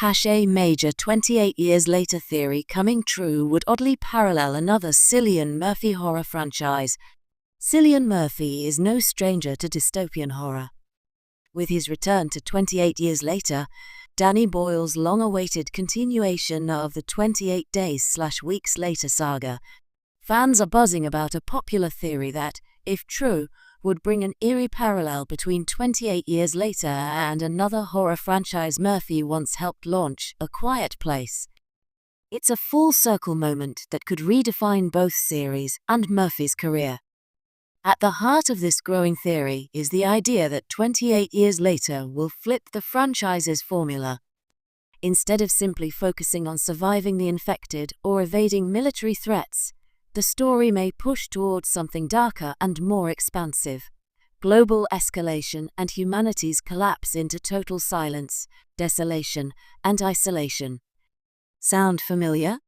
A major 28 years later theory coming true would oddly parallel another Cillian Murphy horror franchise. Cillian Murphy is no stranger to dystopian horror. With his return to 28 years later, Danny Boyle's long-awaited continuation of the 28 days/weeks later saga, fans are buzzing about a popular theory that, if true, would bring an eerie parallel between 28 years later and another horror franchise Murphy once helped launch, A Quiet Place. It's a full-circle moment that could redefine both series and Murphy's career. At the heart of this growing theory is the idea that 28 years later will flip the franchise's formula. Instead of simply focusing on surviving the infected or evading military threats, the story may push towards something darker and more expansive. Global escalation and humanity's collapse into total silence, desolation, and isolation. Sound familiar?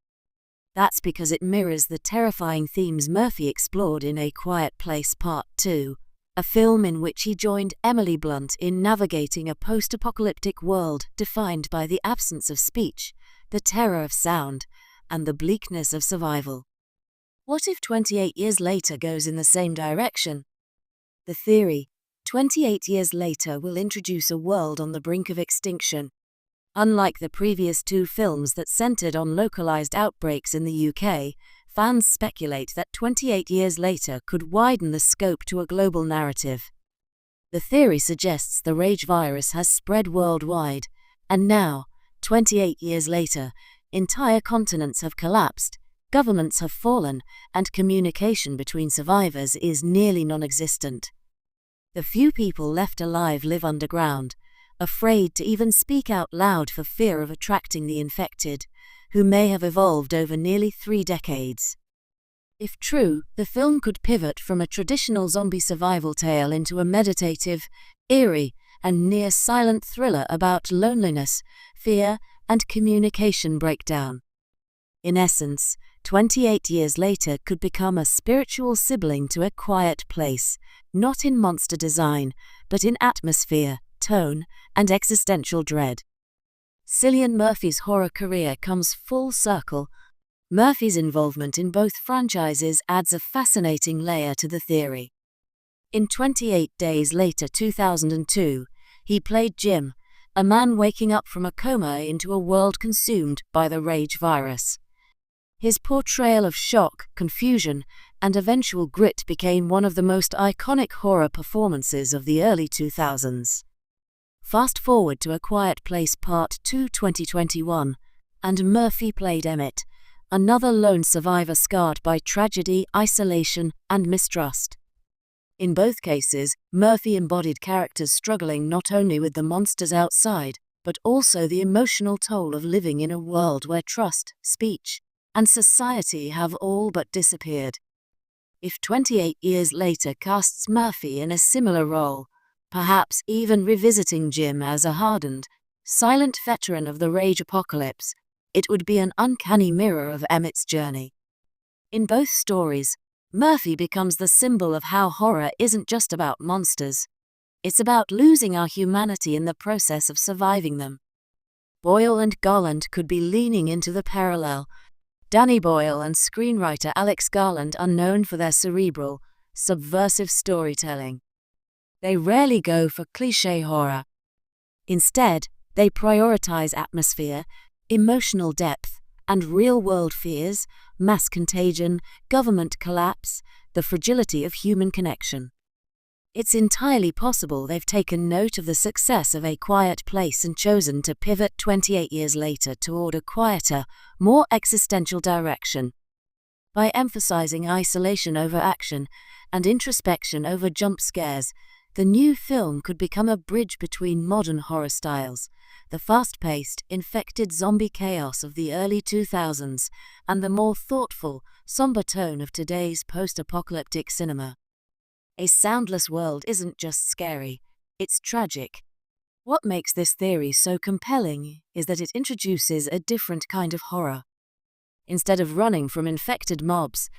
That's because it mirrors the terrifying themes Murphy explored in A Quiet Place Part 2, a film in which he joined Emily Blunt in navigating a post-apocalyptic world defined by the absence of speech, the terror of sound, and the bleakness of survival. What if 28 years later goes in the same direction? The theory, 28 years later will introduce a world on the brink of extinction. Unlike the previous two films that centered on localized outbreaks in the UK, fans speculate that 28 years later could widen the scope to a global narrative. The theory suggests the rage virus has spread worldwide, and now, 28 years later, entire continents have collapsed, governments have fallen, and communication between survivors is nearly non-existent. The few people left alive live underground, afraid to even speak out loud for fear of attracting the infected, who may have evolved over nearly 3 decades. If true, the film could pivot from a traditional zombie survival tale into a meditative, eerie, and near-silent thriller about loneliness, fear, and communication breakdown. In essence, 28 years later could become a spiritual sibling to A Quiet Place, not in monster design, but in atmosphere, tone, and existential dread. Cillian Murphy's horror career comes full circle. Murphy's involvement in both franchises adds a fascinating layer to the theory. In 28 Days Later 2002, he played Jim, a man waking up from a coma into a world consumed by the rage virus. His portrayal of shock, confusion, and eventual grit became one of the most iconic horror performances of the early 2000s. Fast forward to A Quiet Place Part 2 2021, and Murphy played Emmett, another lone survivor scarred by tragedy, isolation, and mistrust. In both cases, Murphy embodied characters struggling not only with the monsters outside, but also the emotional toll of living in a world where trust, speech, and society have all but disappeared. If 28 years later casts Murphy in a similar role, perhaps even revisiting Jim as a hardened, silent veteran of the rage apocalypse, it would be an uncanny mirror of Emmett's journey. In both stories, Murphy becomes the symbol of how horror isn't just about monsters. It's about losing our humanity in the process of surviving them. Boyle and Garland could be leaning into the parallel. Danny Boyle and screenwriter Alex Garland are known for their cerebral, subversive storytelling. They rarely go for cliché horror. Instead, they prioritize atmosphere, emotional depth, and real-world fears, mass contagion, government collapse, the fragility of human connection. It's entirely possible they've taken note of the success of A Quiet Place and chosen to pivot 28 years later toward a quieter, more existential direction. By emphasizing isolation over action and introspection over jump scares, the new film could become a bridge between modern horror styles, the fast-paced, infected zombie chaos of the early 2000s, and the more thoughtful, somber tone of today's post-apocalyptic cinema. A soundless world isn't just scary, it's tragic. What makes this theory so compelling is that it introduces a different kind of horror. Instead of running from infected mobs,